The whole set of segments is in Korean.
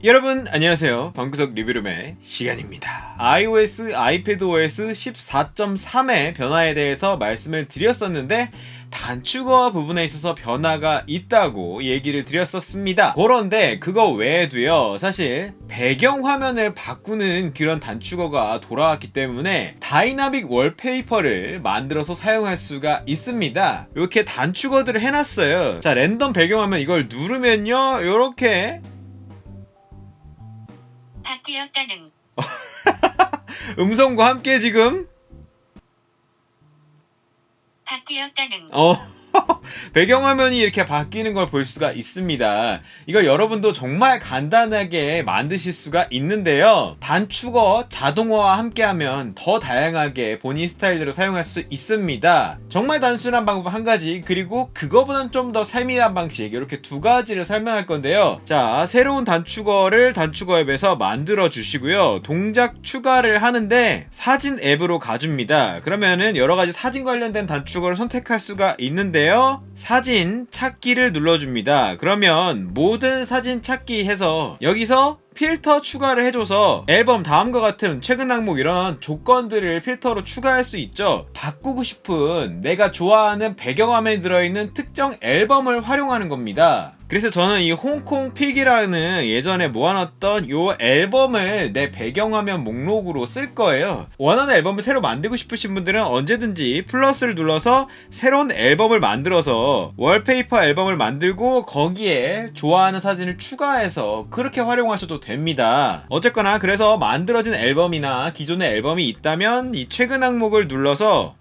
여러분 안녕하세요. 방구석 리뷰룸의 시간입니다. iOS, iPadOS 14.3의 변화에 대해서 말씀을 드렸었는데 단축어 부분에 있어서 변화가 있다고 얘기를 드렸었습니다. 그런데 그거 외에도요, 사실 배경화면을 바꾸는 그런 단축어가 돌아왔기 때문에 다이나믹 월페이퍼를 만들어서 사용할 수가 있습니다. 이렇게 단축어들을 해놨어요. 자, 랜덤 배경화면 이걸 누르면요, 이렇게 바꾸었다는 음성과 함께 지금 바꾸었다는 배경화면이 이렇게 바뀌는 걸 볼 수가 있습니다. 이거 여러분도 정말 간단하게 만드실 수가 있는데요, 단축어 자동화와 함께하면 더 다양하게 본인 스타일대로 사용할 수 있습니다. 정말 단순한 방법 한 가지, 그리고 그거보다는 좀 더 세밀한 방식, 이렇게 두 가지를 설명할 건데요. 자, 새로운 단축어를 단축어 앱에서 만들어 주시고요, 동작 추가를 하는데 사진 앱으로 가줍니다. 그러면은 여러가지 사진 관련된 단축어를 선택할 수가 있는데요, 사진 찾기를 눌러줍니다. 그러면 모든 사진 찾기 해서 여기서 필터 추가를 해줘서 앨범 다음과 같은 최근 항목 이런 조건들을 필터로 추가할 수 있죠. 바꾸고 싶은 내가 좋아하는 배경화면에 들어있는 특정 앨범을 활용하는 겁니다. 그래서 저는 이 홍콩 픽이라는 예전에 모아놨던 이 앨범을 내 배경화면 목록으로 쓸 거예요. 원하는 앨범을 새로 만들고 싶으신 분들은 언제든지 플러스를 눌러서 새로운 앨범을 만들어서 월페이퍼 앨범을 만들고 거기에 좋아하는 사진을 추가해서 그렇게 활용하셔도 됩니다. 어쨌거나 그래서 만들어진 앨범이나 기존의 앨범이 있다면 이 최근 항목을 눌러서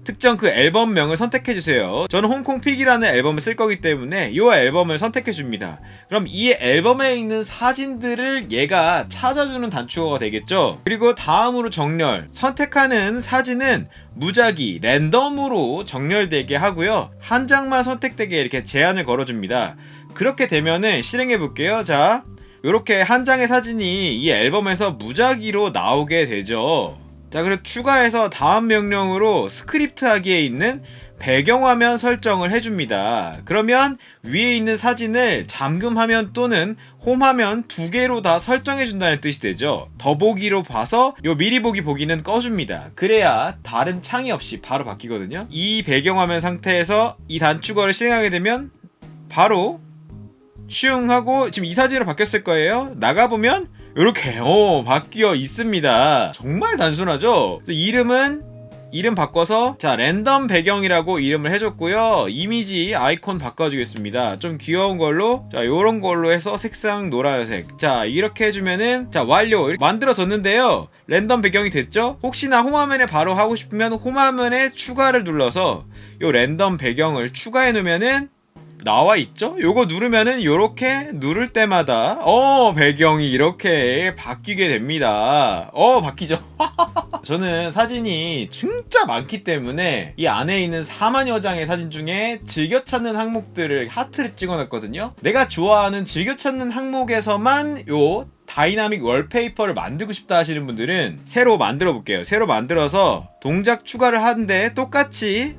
특정 그 앨범명을 선택해주세요. 저는 홍콩픽이라는 앨범을 쓸 거기 때문에 이 앨범을 선택해줍니다. 그럼 이 앨범에 있는 사진들을 얘가 찾아주는 단축어가 되겠죠. 그리고 다음으로 정렬, 선택하는 사진은 무작위, 랜덤으로 정렬되게 하고요, 한 장만 선택되게 이렇게 제한을 걸어줍니다. 그렇게 되면은 실행해 볼게요. 자, 이렇게 한 장의 사진이 이 앨범에서 무작위로 나오게 되죠. 자, 그리고 추가해서 다음 명령으로 스크립트 하기에 있는 배경화면 설정을 해줍니다. 그러면 위에 있는 사진을 잠금화면 또는 홈화면 두 개로 다 설정해준다는 뜻이 되죠. 더보기로 봐서 요 미리 보기 보기는 꺼줍니다. 그래야 다른 창이 없이 바로 바뀌거든요. 이 배경화면 상태에서 이 단축어를 실행하게 되면 바로 슝 하고 지금 이 사진으로 바뀌었을 거예요. 나가보면 이렇게 바뀌어 있습니다. 정말 단순하죠? 이름 바꿔서 자, 랜덤 배경이라고 이름을 해줬고요, 이미지 아이콘 바꿔주겠습니다. 좀 귀여운 걸로, 자, 요런 걸로 해서 색상 노란색. 자, 이렇게 해주면은 자, 완료. 이렇게 만들어졌는데요, 랜덤 배경이 됐죠? 혹시나 홈화면에 바로 하고 싶으면 홈화면에 추가를 눌러서 요 랜덤 배경을 추가해 놓으면은 나와 있죠? 요거 누르면은 요렇게 누를 때마다 배경이 이렇게 바뀌게 됩니다. 바뀌죠? 저는 사진이 진짜 많기 때문에 이 안에 있는 4만여 장의 사진 중에 즐겨 찾는 항목들을 하트를 찍어놨거든요. 내가 좋아하는 즐겨 찾는 항목에서만 요 다이나믹 월페이퍼를 만들고 싶다 하시는 분들은 새로 만들어 볼게요. 새로 만들어서 동작 추가를 하는데 똑같이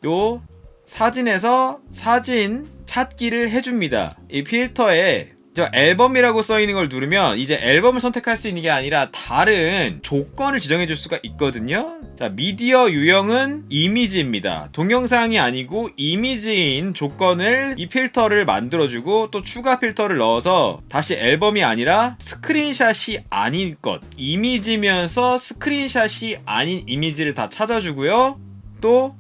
요 사진에서 사진 찾기를 해줍니다. 이 필터에 저 앨범이라고 써있는 걸 누르면 이제 앨범을 선택할 수 있는 게 아니라 다른 조건을 지정해 줄 수가 있거든요. 자, 미디어 유형은 이미지입니다. 동영상이 아니고 이미지인 조건을 이 필터를 만들어주고, 또 추가 필터를 넣어서 다시 앨범이 아니라 스크린샷이 아닌 것, 이미지면서 스크린샷이 아닌 이미지를 다 찾아주고요, 또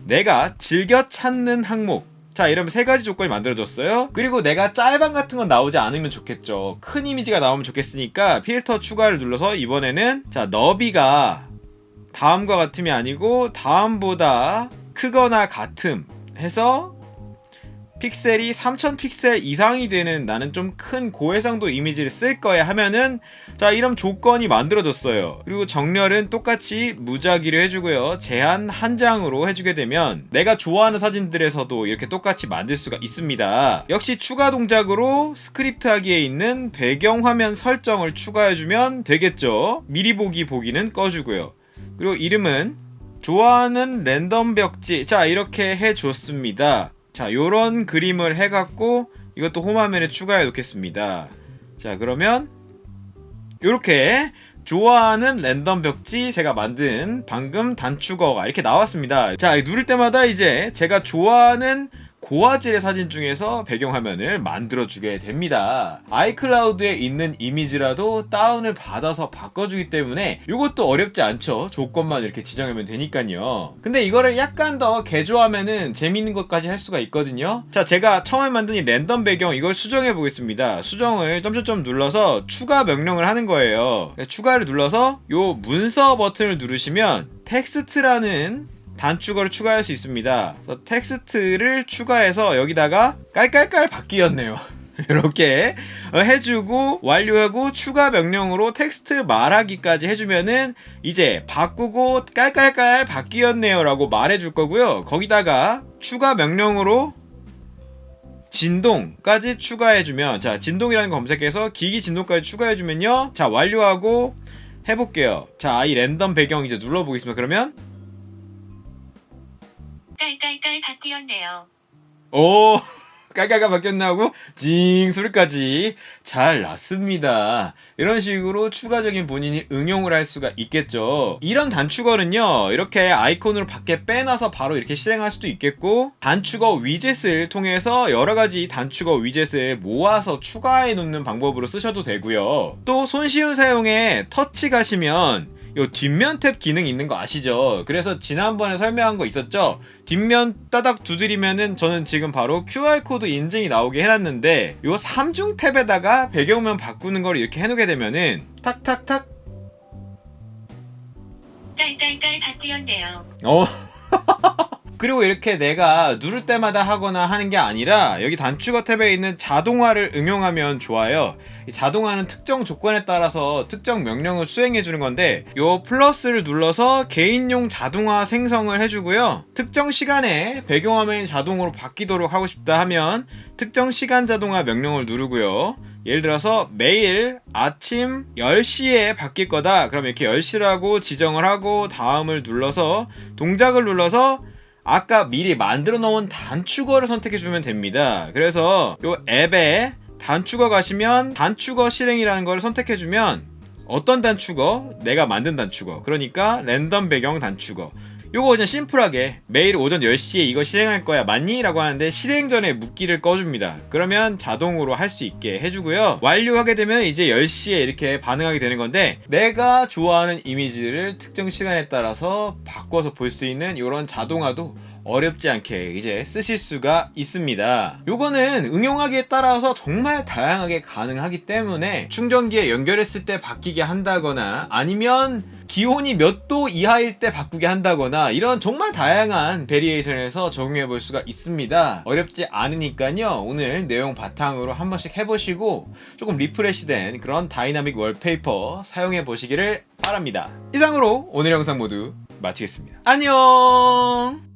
내가 즐겨 찾는 항목, 자, 이러면 세 가지 조건이 만들어졌어요. 그리고 내가 짤방 같은 건 나오지 않으면 좋겠죠. 큰 이미지가 나오면 좋겠으니까 필터 추가를 눌러서 이번에는 자, 너비가 다음과 같음이 아니고 다음보다 크거나 같음 해서 픽셀이 3000 픽셀 이상이 되는, 나는 좀 큰 고해상도 이미지를 쓸 거야 하면은 자, 이런 조건이 만들어졌어요. 그리고 정렬은 똑같이 무작위로 해주고요, 제한 한 장으로 해주게 되면 내가 좋아하는 사진들에서도 이렇게 똑같이 만들 수가 있습니다. 역시 추가 동작으로 스크립트 하기에 있는 배경화면 설정을 추가해주면 되겠죠. 미리 보기 보기는 꺼주고요. 그리고 이름은 좋아하는 랜덤 벽지, 자, 이렇게 해줬습니다. 자, 요런 그림을 해갖고 이것도 홈화면에 추가해 놓겠습니다. 자, 그러면 요렇게 좋아하는 랜덤 벽지 제가 만든 방금 단축어가 이렇게 나왔습니다. 자, 누를 때마다 이제 제가 좋아하는 고화질의 사진 중에서 배경화면을 만들어주게 됩니다. 아이클라우드에 있는 이미지라도 다운을 받아서 바꿔주기 때문에 이것도 어렵지 않죠. 조건만 이렇게 지정하면 되니까요. 근데 이거를 약간 더 개조하면은 재밌는 것까지 할 수가 있거든요. 자, 제가 처음에 만든 이 랜덤 배경 이걸 수정해 보겠습니다. 수정을 점점점 눌러서 추가 명령을 하는 거예요. 추가를 눌러서 요 문서 버튼을 누르시면 텍스트라는 단축어를 추가할 수 있습니다. 그래서 텍스트를 추가해서 여기다가 깔깔깔 바뀌었네요. 이렇게 해주고 완료하고 추가 명령으로 텍스트 말하기까지 해주면은 이제 바꾸고 깔깔깔 바뀌었네요 라고 말해줄 거고요. 거기다가 추가 명령으로 진동까지 추가해주면, 자, 진동이라는 거 검색해서 기기 진동까지 추가해주면요, 자, 완료하고 해볼게요. 자, 이 랜덤 배경 이제 눌러보겠습니다. 그러면 깔깔깔 바뀌었네요. 오, 깔깔깔 바뀌었나 하고 징 소리까지 잘 났습니다. 이런 식으로 추가적인 본인이 응용을 할 수가 있겠죠. 이런 단축어는요, 이렇게 아이콘으로 밖에 빼놔서 바로 이렇게 실행할 수도 있겠고, 단축어 위젯을 통해서 여러가지 단축어 위젯을 모아서 추가해 놓는 방법으로 쓰셔도 되고요. 또 손쉬운 사용에 터치 가시면 요 뒷면 탭 기능 있는 거 아시죠? 그래서 지난번에 설명한 거 있었죠? 뒷면 따닥 두드리면은 저는 지금 바로 QR코드 인증이 나오게 해놨는데, 요 3중 탭에다가 배경면 바꾸는 걸 이렇게 해놓게 되면은 탁탁탁 깔깔깔 바뀌었네요. 그리고 이렇게 내가 누를 때마다 하거나 하는 게 아니라 여기 단축어 탭에 있는 자동화를 응용하면 좋아요. 이 자동화는 특정 조건에 따라서 특정 명령을 수행해 주는 건데, 요 플러스를 눌러서 개인용 자동화 생성을 해주고요. 특정 시간에 배경화면이 자동으로 바뀌도록 하고 싶다 하면 특정 시간 자동화 명령을 누르고요. 예를 들어서 매일 아침 10시에 바뀔 거다. 그럼 이렇게 10시라고 지정을 하고 다음을 눌러서 동작을 눌러서 아까 미리 만들어 놓은 단축어를 선택해 주면 됩니다. 그래서 요 앱에 단축어 가시면 단축어 실행이라는 걸 선택해 주면 어떤 단축어? 내가 만든 단축어. 그러니까 랜덤 배경 단축어. 요거 그냥 심플하게 매일 오전 10시에 이거 실행할 거야 맞니? 라고 하는데 실행 전에 묻기를 꺼줍니다. 그러면 자동으로 할 수 있게 해주고요. 완료하게 되면 이제 10시에 이렇게 반응하게 되는 건데, 내가 좋아하는 이미지를 특정 시간에 따라서 바꿔서 볼 수 있는 이런 자동화도 어렵지 않게 이제 쓰실 수가 있습니다. 요거는 응용하기에 따라서 정말 다양하게 가능하기 때문에 충전기에 연결했을 때 바뀌게 한다거나 아니면 기온이 몇 도 이하일 때 바꾸게 한다거나 이런 정말 다양한 베리에이션에서 적용해 볼 수가 있습니다. 어렵지 않으니까요, 오늘 내용 바탕으로 한 번씩 해보시고 조금 리프레시된 그런 다이나믹 월페이퍼 사용해 보시기를 바랍니다. 이상으로 오늘 영상 모두 마치겠습니다. 안녕.